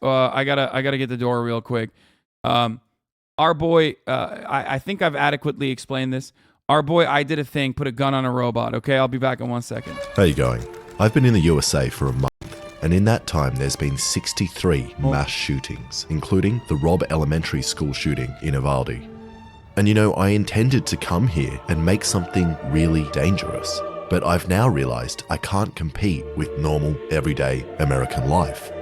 I gotta get the door real quick. Our boy, I think I've adequately explained this. Our boy, I did a thing, put a gun on a robot. Okay, I'll be back in 1 second. How you going? I've been in the USA for a month, and in that time there's been 63 mass shootings, including the Robb Elementary School shooting in Uvalde. And you know, I intended to come here and make something really dangerous, but I've now realized I can't compete with normal, everyday American life.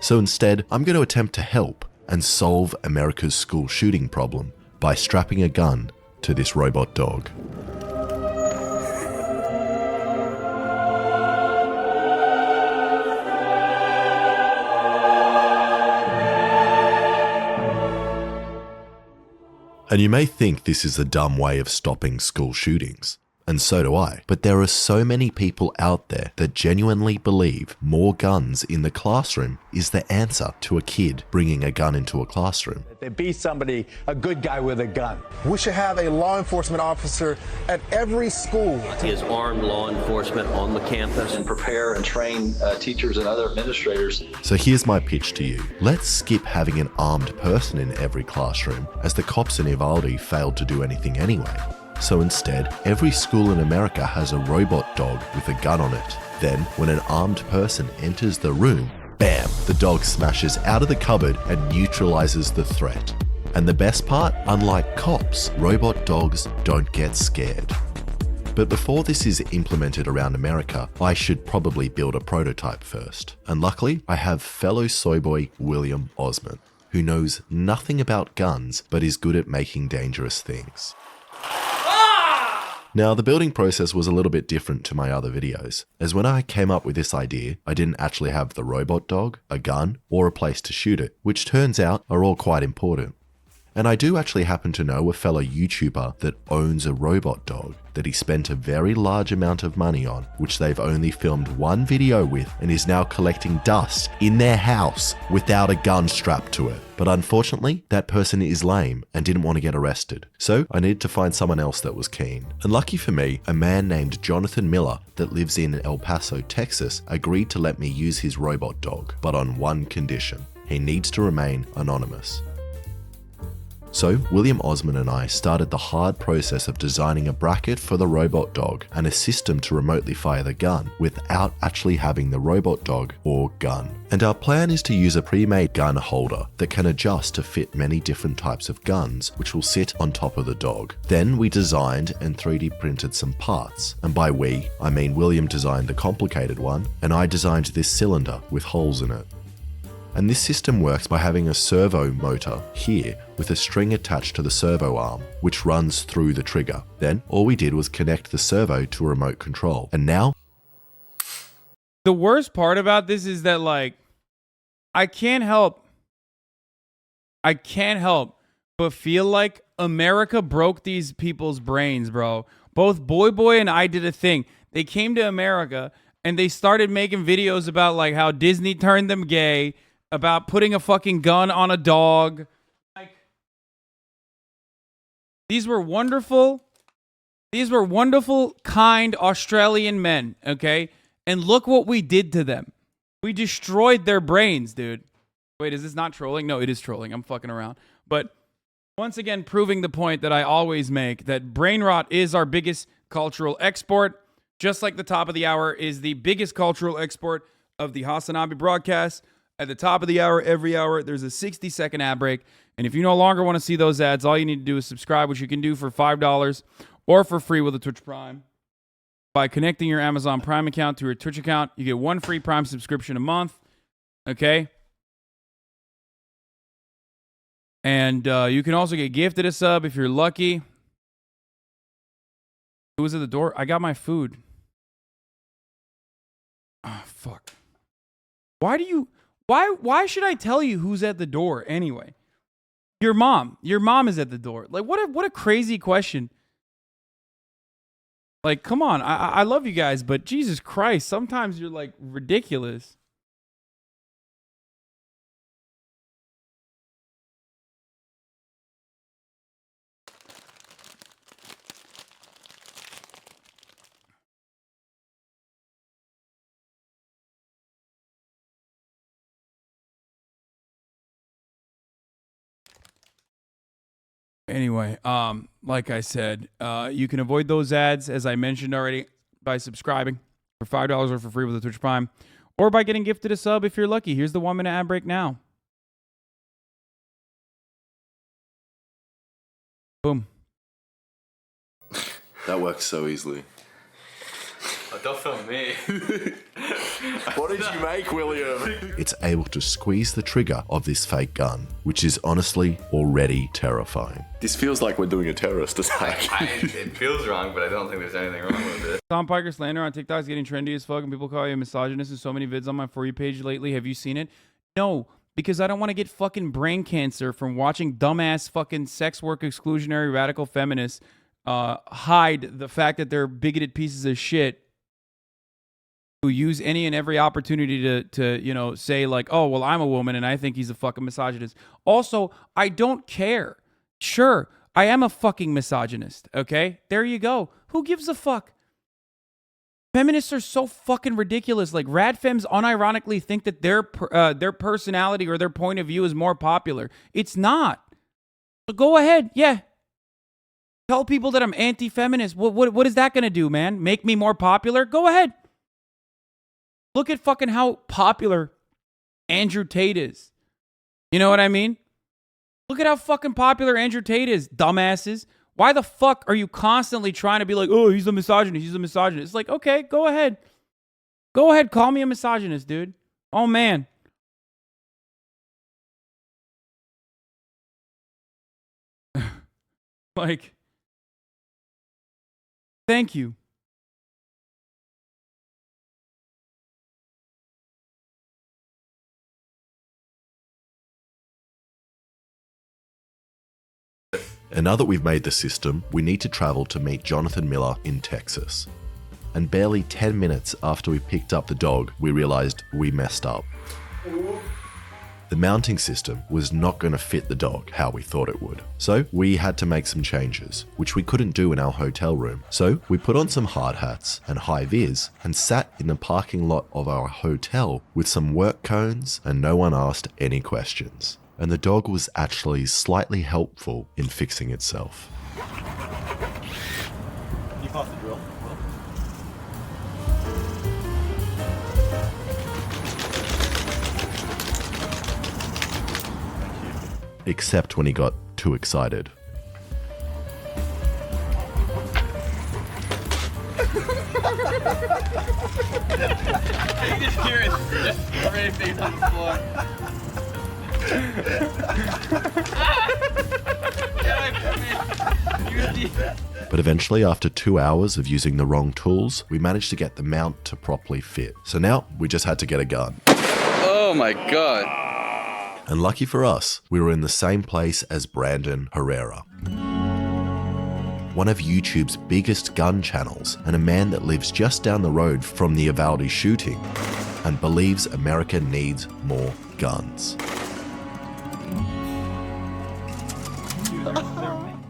So instead, I'm going to attempt to help and solve America's school shooting problem by strapping a gun to this robot dog. And you may think this is a dumb way of stopping school shootings, and so do I, but there are so many people out there that genuinely believe more guns in the classroom is the answer to a kid bringing a gun into a classroom. If they beat somebody, a good guy with a gun. We should have a law enforcement officer at every school. He has armed law enforcement on the campus and prepare and train teachers and other administrators. So here's my pitch to you. Let's skip having an armed person in every classroom, as the cops in Uvalde failed to do anything anyway. So instead, every school in America has a robot dog with a gun on it. Then, when an armed person enters the room, bam, the dog smashes out of the cupboard and neutralizes the threat. And the best part, unlike cops, robot dogs don't get scared. But before this is implemented around America, I should probably build a prototype first. And luckily, I have fellow soyboy William Osman, who knows nothing about guns but is good at making dangerous things. Now, the building process was a little bit different to my other videos, as when I came up with this idea, I didn't actually have the robot dog, a gun, or a place to shoot it, which turns out are all quite important. And I do actually happen to know a fellow YouTuber that owns a robot dog that he spent a very large amount of money on, which they've only filmed one video with and is now collecting dust in their house without a gun strapped to it. But unfortunately, that person is lame and didn't want to get arrested. So I needed to find someone else that was keen. And lucky for me, a man named Jonathan Miller that lives in El Paso, Texas, agreed to let me use his robot dog, but on one condition. He needs to remain anonymous. So William Osman and I started the hard process of designing a bracket for the robot dog and a system to remotely fire the gun without actually having the robot dog or gun. And our plan is to use a pre-made gun holder that can adjust to fit many different types of guns, which will sit on top of the dog. Then we designed and 3D printed some parts. And by we, I mean William designed the complicated one, and I designed this cylinder with holes in it. And this system works by having a servo motor here with a string attached to the servo arm, which runs through the trigger. Then all we did was connect the servo to a remote control. And now, the worst part about this is that, like, I can't help but feel like America broke these people's brains, bro. Both Boy and I did a thing. They came to America and they started making videos about like how Disney turned them gay, about putting a fucking gun on a dog. Like, these were wonderful, kind Australian men, okay? And look what we did to them. We destroyed their brains, dude. Wait, is this not trolling? No, it is trolling. I'm fucking around. But once again, proving the point that I always make, that brain rot is our biggest cultural export, just like the top of the hour is the biggest cultural export of the Hasanabi broadcast. At the top of the hour, every hour, there's a 60-second ad break. And if you no longer want to see those ads, all you need to do is subscribe, which you can do for $5 or for free with a Twitch Prime. By connecting your Amazon Prime account to your Twitch account, you get one free Prime subscription a month. Okay? And you can also get gifted a sub if you're lucky. Who was at the door? I got my food. Oh, fuck. Why should I tell you who's at the door anyway? Your mom. Your mom is at the door. Like, what a crazy question. Like, come on. I love you guys, but Jesus Christ, sometimes you're like ridiculous. Anyway, like I said, you can avoid those ads, as I mentioned already, by subscribing for $5 or for free with a Twitch Prime, or by getting gifted a sub if you're lucky. Here's the 1-minute ad break now. Boom. That works so easily. Oh, don't film me. What did you make, William? It's able to squeeze the trigger of this fake gun, which is honestly already terrifying. This feels like we're doing a terrorist attack. It feels wrong, but I don't think there's anything wrong with it. Tom Piker slander on TikTok is getting trendy as fuck, and people call you a misogynist in so many vids on my For You page lately. Have you seen it? No, because I don't want to get fucking brain cancer from watching dumbass fucking sex work exclusionary radical feminists hide the fact that they're bigoted pieces of shit who use any and every opportunity to you know, say like, oh, well, I'm a woman and I think he's a fucking misogynist. Also, I don't care. Sure, I am a fucking misogynist, okay? There you go. Who gives a fuck? Feminists are so fucking ridiculous. Like, radfems unironically think that their personality or their point of view is more popular. It's not. So go ahead, yeah. Tell people that I'm anti-feminist. What is that going to do, man? Make me more popular? Go ahead. Look at fucking how popular Andrew Tate is. You know what I mean? Look at how fucking popular Andrew Tate is, dumbasses. Why the fuck are you constantly trying to be like, oh, he's a misogynist, he's a misogynist? It's like, okay, go ahead. Go ahead, call me a misogynist, dude. Oh, man. Like, thank you. And now that we've made the system, we need to travel to meet Jonathan Miller in Texas. And barely 10 minutes after we picked up the dog, we realized we messed up. The mounting system was not going to fit the dog how we thought it would. So we had to make some changes, which we couldn't do in our hotel room. So we put on some hard hats and high vis and sat in the parking lot of our hotel with some work cones, and no one asked any questions. And the dog was actually slightly helpful in fixing itself. You pass the drill. Except when he got too excited. You just hear it just scraping on the floor. But eventually, after 2 hours of using the wrong tools, we managed to get the mount to properly fit. So now, we just had to get a gun. Oh my god. And lucky for us, we were in the same place as Brandon Herrera, one of YouTube's biggest gun channels, and a man that lives just down the road from the Uvalde shooting and believes America needs more guns.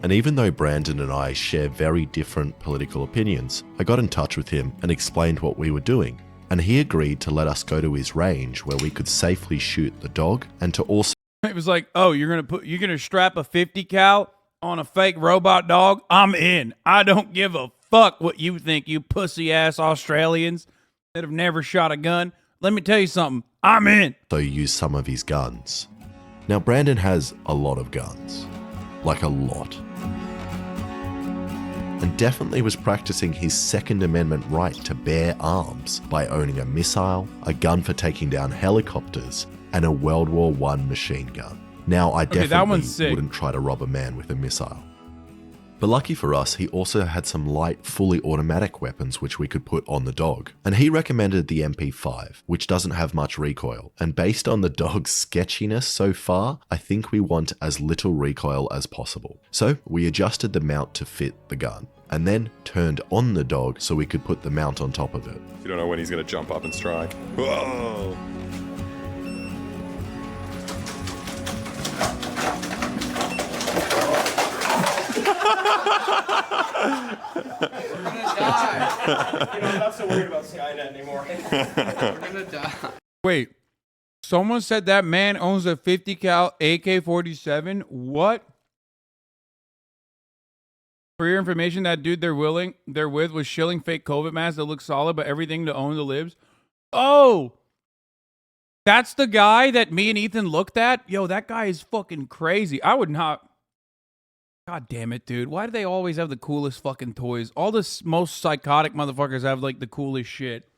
And even though Brandon and I share very different political opinions, I got in touch with him and explained what we were doing. And he agreed to let us go to his range where we could safely shoot the dog and to also... It was like, oh, you're gonna strap a 50 cal on a fake robot dog? I'm in. I don't give a fuck what you think, you pussy ass Australians that have never shot a gun. Let me tell you something. I'm in. So use some of his guns. Now, Brandon has a lot of guns. Like a lot. And definitely was practicing his Second Amendment right to bear arms by owning a missile, a gun for taking down helicopters, and a World War I machine gun. Now, I definitely wouldn't try to rob a man with a missile. But lucky for us, he also had some light, fully automatic weapons which we could put on the dog. And he recommended the MP5, which doesn't have much recoil. And based on the dog's sketchiness so far, I think we want as little recoil as possible. So we adjusted the mount to fit the gun, and then turned on the dog so we could put the mount on top of it. You don't know when he's going to jump up and strike. Whoa! We're gonna die. You know, I'm not so worried about Skynet anymore. We're gonna die. Wait, someone said that man owns a 50 cal AK-47? What? For your information, that dude they're with was shilling fake COVID masks that look solid, but everything to own the libs. Oh, that's the guy that me and Ethan looked at. Yo, that guy is fucking crazy. I would not. God damn it, dude. Why do they always have the coolest fucking toys? All the most psychotic motherfuckers have like the coolest shit.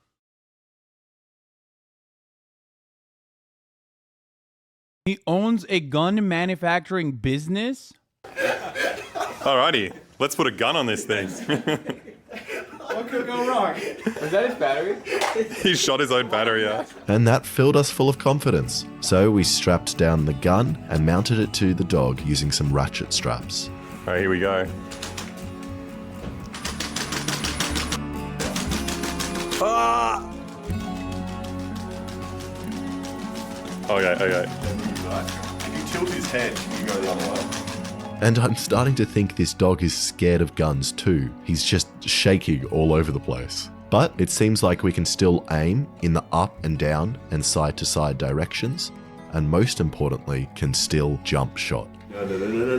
He owns a gun manufacturing business? Alrighty, let's put a gun on this thing. What could go wrong? Was that his battery? He shot his own battery out. And that filled us full of confidence. So we strapped down the gun and mounted it to the dog using some ratchet straps. Alright, here we go. Ah! Okay. If you tilt his head, you go the other way. And I'm starting to think this dog is scared of guns too. He's just shaking all over the place. But it seems like we can still aim in the up and down and side to side directions, and most importantly, can still jump shot. No, don't do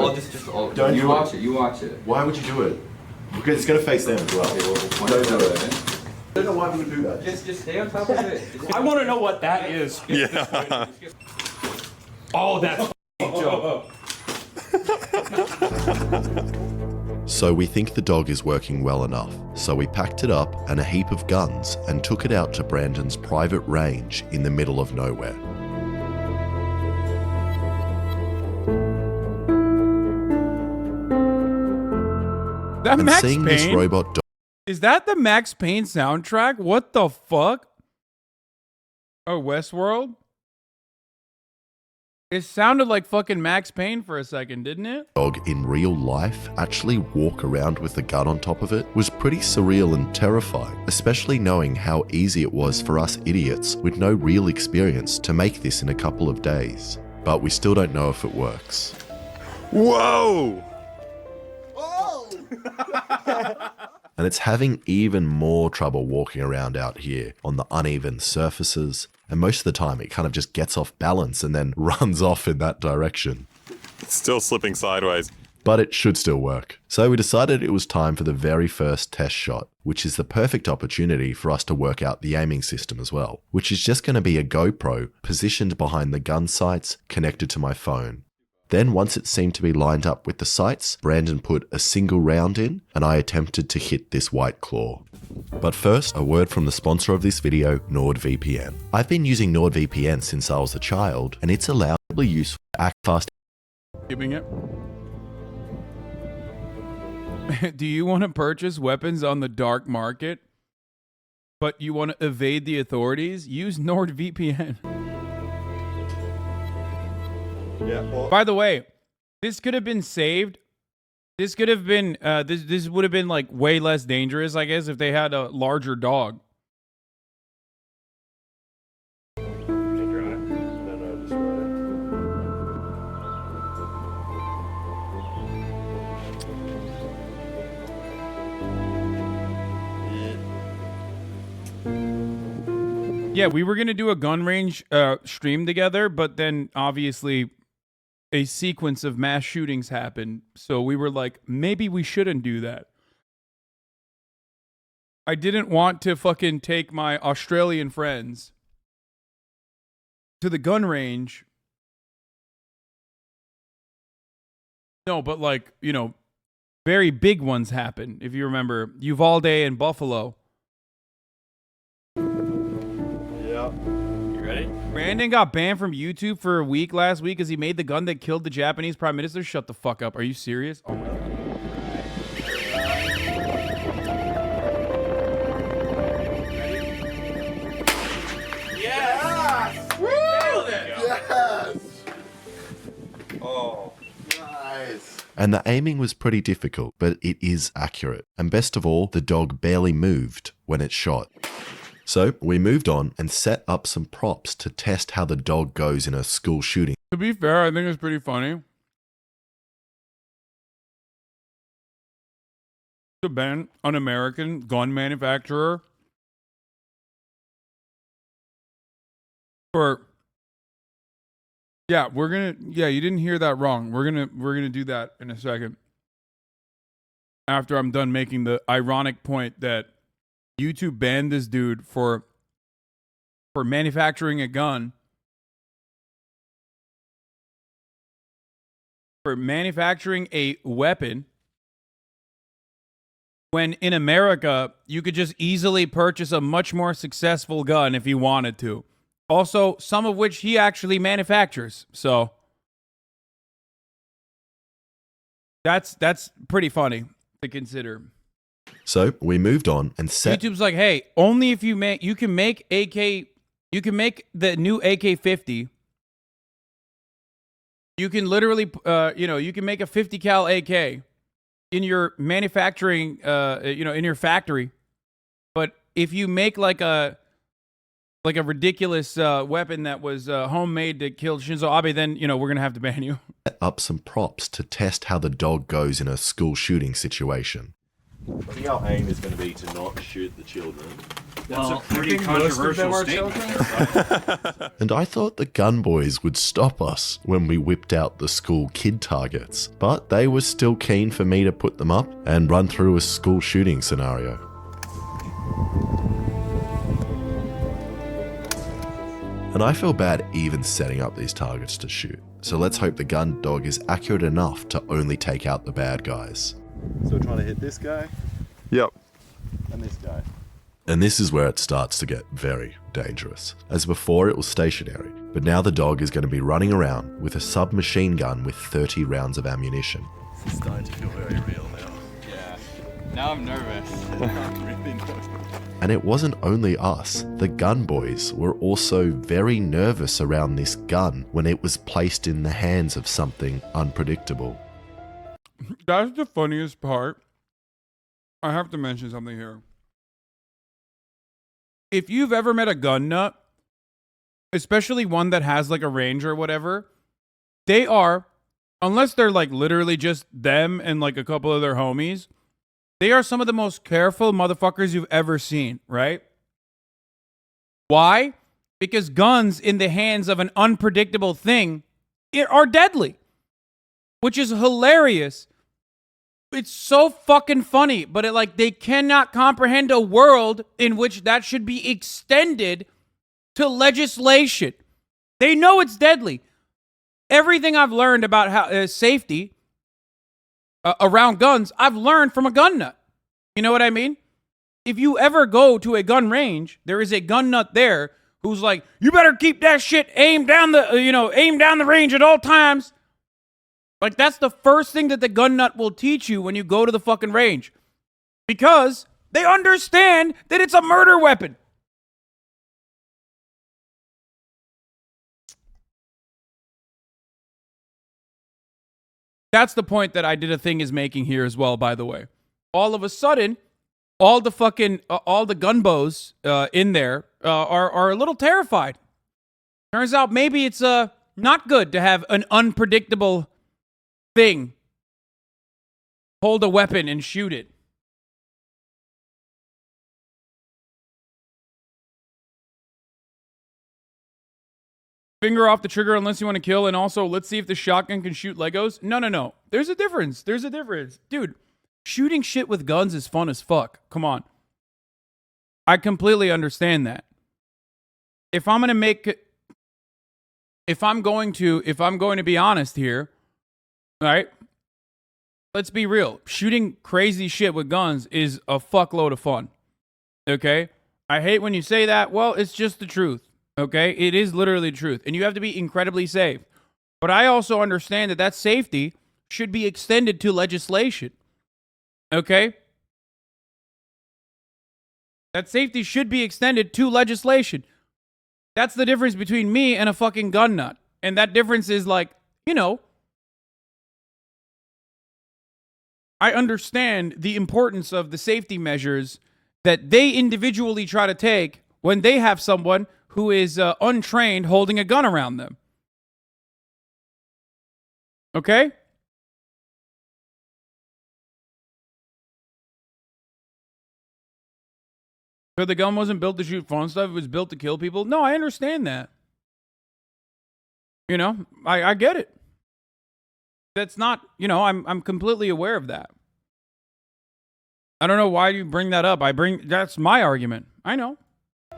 it. Don't you watch it. You watch it. Why would you do it? Because it's going to face them as well. Don't do it. I don't know why we would do that. Just stay on top of it. I want to know what that is. Yeah. Oh, that's joke. So we think the dog is working well enough. So we packed it up and a heap of guns and took it out to Brandon's private range in the middle of nowhere. That And Max seeing this Payne? robot dog Is that the Max Payne soundtrack? What the fuck? Oh, Westworld? It sounded like fucking Max Payne for a second, didn't it? in real life actually walk around with the gun on top of it was pretty surreal and terrifying, especially knowing how easy it was for us idiots with no real experience to make this in a couple of days. But we still don't know if it works. Whoa! And it's having even more trouble walking around out here on the uneven surfaces, and most of the time it kind of just gets off balance and then runs off in that direction. It's still slipping sideways. But it should still work. So we decided it was time for the very first test shot, which is the perfect opportunity for us to work out the aiming system as well, which is just going to be a GoPro positioned behind the gun sights connected to my phone. Then once it seemed to be lined up with the sights, Brandon put a single round in and I attempted to hit this white claw. But first, a word from the sponsor of this video, NordVPN. I've been using NordVPN since I was a child, and it's allowably useful to act fast. Keeping it. Do you want to purchase weapons on the dark market, but you want to evade the authorities? Use NordVPN. Yeah. Well, By the way, this could have been saved. This could have been, this would have been like way less dangerous, I guess, if they had a larger dog. Yeah, we were going to do a gun range stream together, but then obviously a sequence of mass shootings happened. So we were like, maybe we shouldn't do that. I didn't want to fucking take my Australian friends to the gun range. No, but like, you know, very big ones happened. If you remember, Uvalde and Buffalo. You ready? Brandon got banned from YouTube for a week last week because he made the gun that killed the Japanese prime minister. Shut the fuck up. Are you serious? Oh my God. Yes! Nailed it! Yes! Oh, nice. And the aiming was pretty difficult, but it is accurate. And best of all, the dog barely moved when it shot. So we moved on and set up some props to test how the dog goes in a school shooting. To be fair, I think it's pretty funny to ban an American gun manufacturer for, yeah, you didn't hear that wrong. We're gonna do that in a second. after I'm done making the ironic point that YouTube banned this dude for manufacturing a gun, for manufacturing a weapon, when in America, you could just easily purchase a much more successful gun if you wanted to. Also, some of which he actually manufactures. So that's pretty funny to consider. So we moved on and set. YouTube's like, hey, only if you can make the new AK-50. You can literally, you can make a 50 cal AK in your manufacturing, in your factory. But if you make like a ridiculous weapon that was homemade to kill Shinzo Abe, then, we're going to have to ban you. Up some props to test how the dog goes in a school shooting situation. I think our aim is going to be to not shoot the children. That's a pretty controversial statement. And I thought the gun boys would stop us when we whipped out the school kid targets, but they were still keen for me to put them up and run through a school shooting scenario. And I feel bad even setting up these targets to shoot, so let's hope the gun dog is accurate enough to only take out the bad guys. So we're trying to hit this guy? Yep. And this guy. And this is where it starts to get very dangerous. As before, it was stationary, but now the dog is going to be running around with a submachine gun with 30 rounds of ammunition. This is starting to feel very real now. Yeah. Now I'm nervous. I'm really nervous. And it wasn't only us. The gun boys were also very nervous around this gun when it was placed in the hands of something unpredictable. That's the funniest part. I have to mention something here. If you've ever met a gun nut, especially one that has like a range or whatever, they are, unless they're like literally just them and like a couple of their homies, they are some of the most careful motherfuckers you've ever seen, right? Why? Because guns in the hands of an unpredictable thing are deadly, which is hilarious. It's so fucking funny, but they cannot comprehend a world in which that should be extended to legislation. They know it's deadly. Everything I've learned about how safety around guns, I've learned from a gun nut. You know what I mean? If you ever go to a gun range, there is a gun nut there who's like, you better keep that shit aimed down the range at all times. Like, that's the first thing that the gun nut will teach you when you go to the fucking range. Because they understand that it's a murder weapon. That's the point that I Did a Thing is making here as well, by the way. All of a sudden, all the gunbows in there are a little terrified. Turns out maybe it's not good to have an unpredictable thing hold a weapon and shoot it. Finger off the trigger unless you want to kill, and also let's see if the shotgun can shoot Legos. No. There's a difference. Dude, shooting shit with guns is fun as fuck. Come on. I completely understand that. If I'm going to be honest here, all right, let's be real. Shooting crazy shit with guns is a fuckload of fun. Okay? I hate when you say that. Well, it's just the truth. Okay? It is literally the truth. And you have to be incredibly safe. But I also understand that safety should be extended to legislation. Okay? That safety should be extended to legislation. That's the difference between me and a fucking gun nut. And that difference is I understand the importance of the safety measures that they individually try to take when they have someone who is untrained holding a gun around them. Okay? So the gun wasn't built to shoot fun stuff, it was built to kill people? No, I understand that. I get it. That's not, I'm completely aware of that. I don't know why you bring that up. That's my argument. I know.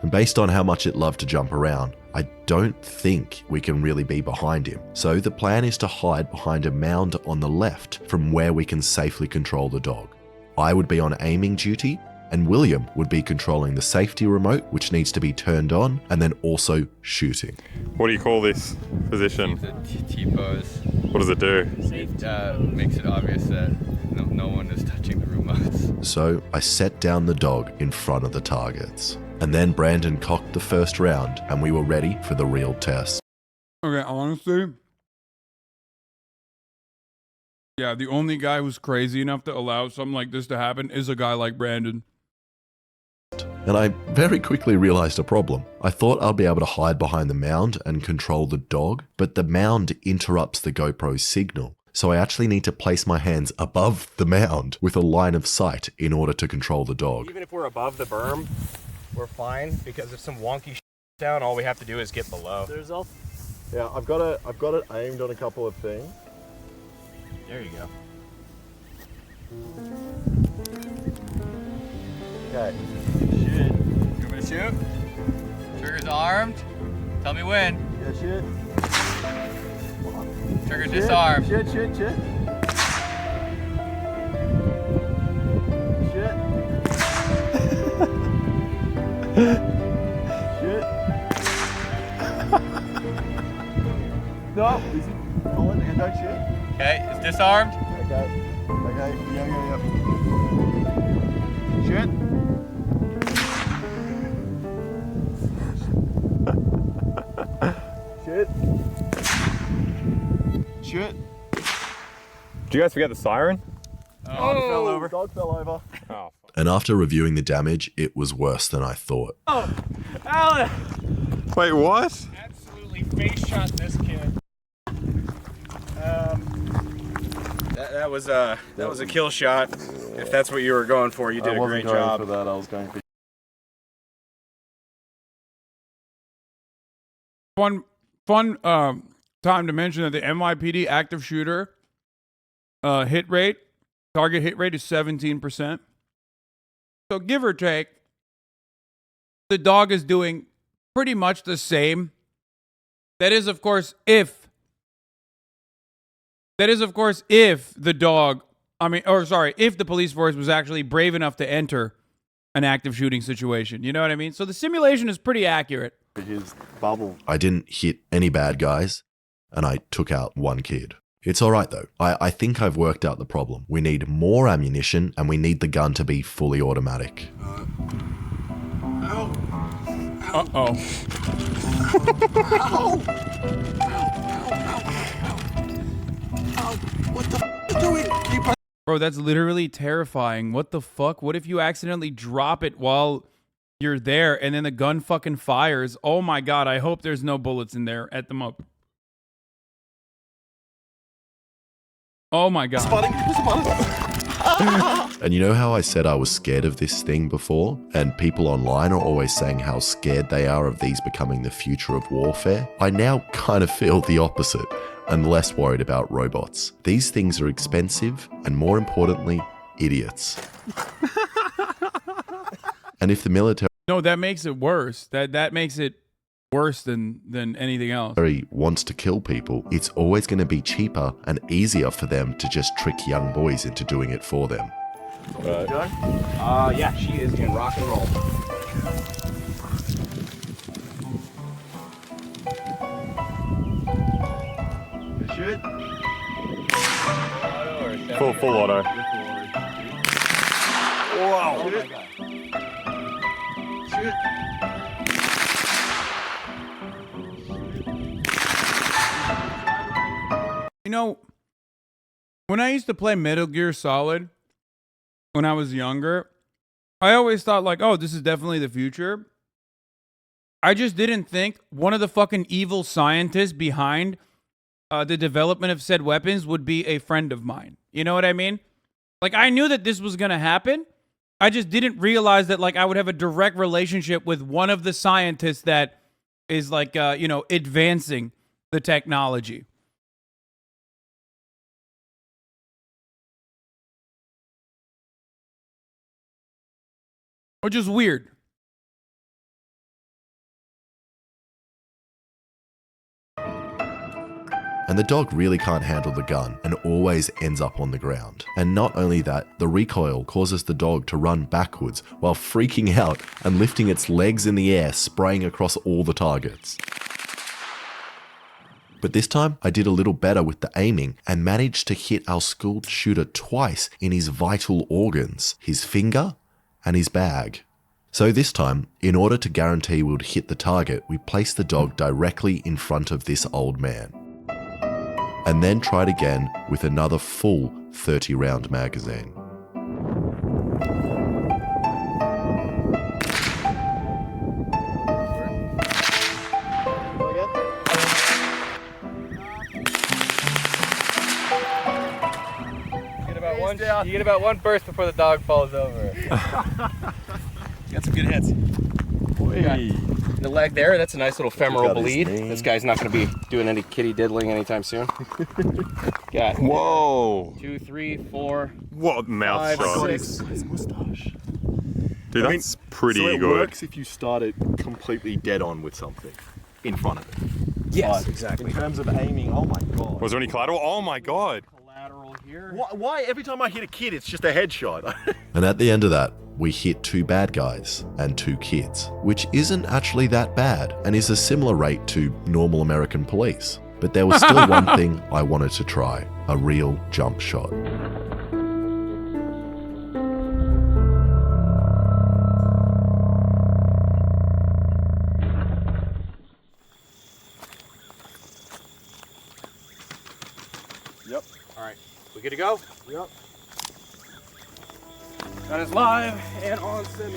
And based on how much it loved to jump around, I don't think we can really be behind him. So the plan is to hide behind a mound on the left from where we can safely control the dog. I would be on aiming duty, and William would be controlling the safety remote, which needs to be turned on, and then also shooting. What do you call this position? T-pose. What does it do? It makes it obvious that no one is touching the remotes. So I set down the dog in front of the targets. And then Brandon cocked the first round, and we were ready for the real test. Okay, honestly, yeah, the only guy who's crazy enough to allow something like this to happen is a guy like Brandon. And I very quickly realized a problem. I thought I'd be able to hide behind the mound and control the dog, but the mound interrupts the GoPro's signal. So I actually need to place my hands above the mound with a line of sight in order to control the dog. Even if we're above the berm, we're fine, because if some wonky shit down, all we have to do is get below. There's also, yeah, I've got it aimed on a couple of things. There you go. Okay. Shoot. You want me to shoot? Trigger's armed. Tell me when. Yeah, shoot. Trigger disarmed. Shoot. Shoot. No, easy. Colin, and don't shoot. Okay, it's disarmed. Okay. Yeah. Shoot. Shoot. Did you guys forget the siren? Dog fell over. Oh. And after reviewing the damage, it was worse than I thought. Oh, Alan! Wait, what? Absolutely face shot this kid. That was a kill shot. If that's what you were going for, you did a great job. I was going for Fun time to mention that the NYPD active shooter target hit rate is 17%. So give or take, the dog is doing pretty much the same. That is, of course, if the dog, if the police force was actually brave enough to enter an active shooting situation. You know what I mean? So the simulation is pretty accurate. his bubble. I didn't hit any bad guys, and I took out one kid. It's alright though. I think I've worked out the problem. We need more ammunition, and we need the gun to be fully automatic. Uh-oh. What the f are you doing? Bro, that's literally terrifying. What the fuck? What if you accidentally drop it while you're there and then the gun fucking fires? Oh my god, I hope there's no bullets in there at the moment. Oh my god. And you know how I said I was scared of this thing before? And people online are always saying how scared they are of these becoming the future of warfare? I now kind of feel the opposite and less worried about robots. These things are expensive and, more importantly, idiots. And if the military No, that makes it worse. That makes it worse than anything else. wants to kill people, it's always going to be cheaper and easier for them to just trick young boys into doing it for them. Yeah, she is in rock and roll. Shoot. Full auto. Wow. Shoot. You know, when I used to play Metal Gear Solid when I was younger, I always thought like, oh, this is definitely the future. I just didn't think one of the fucking evil scientists behind the development of said weapons would be a friend of mine. You know what I mean? Like, I knew that this was going to happen. I just didn't realize that, like, I would have a direct relationship with one of the scientists that is, like, advancing the technology. Which is weird. And the dog really can't handle the gun and always ends up on the ground. And not only that, the recoil causes the dog to run backwards while freaking out and lifting its legs in the air, spraying across all the targets. But this time, I did a little better with the aiming and managed to hit our school shooter twice in his vital organs, his finger and his bag. So this time, in order to guarantee we would hit the target, we placed the dog directly in front of this old man. And then tried again with another full 30-round magazine. You get about one burst before the dog falls over. Got some good hits. The leg there, that's a nice little femoral bleed. This guy's not going to be doing any kitty diddling anytime soon. Got Whoa. 2, 3, 4. What mouth 5, shot. 6. His mustache. Dude, that's pretty so it good. works if you start it completely dead on with something in front of it. Yes, But exactly. In terms of aiming, oh my god. Was there any collateral? Oh my god. Collateral here. Why every time I hit a kid, it's just a headshot? And at the end of that, we hit 2 bad guys and 2 kids, which isn't actually that bad and is a similar rate to normal American police. But there was still one thing I wanted to try, a real jump shot. Yep. All right. We good to go? Yep. Gun is live and on semi.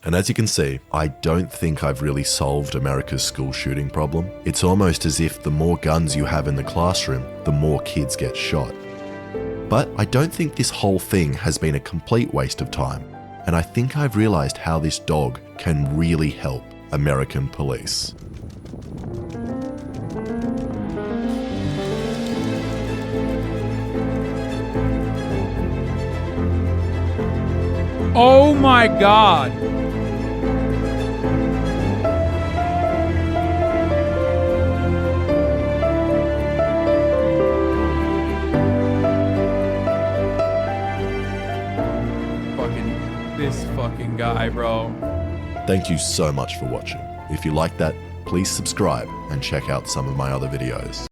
And as you can see, I don't think I've really solved America's school shooting problem. It's almost as if the more guns you have in the classroom, the more kids get shot. But I don't think this whole thing has been a complete waste of time. And I think I've realized how this dog can really help American police. Oh my god. This fucking guy, bro. Thank you so much for watching. If you like that, please subscribe and check out some of my other videos.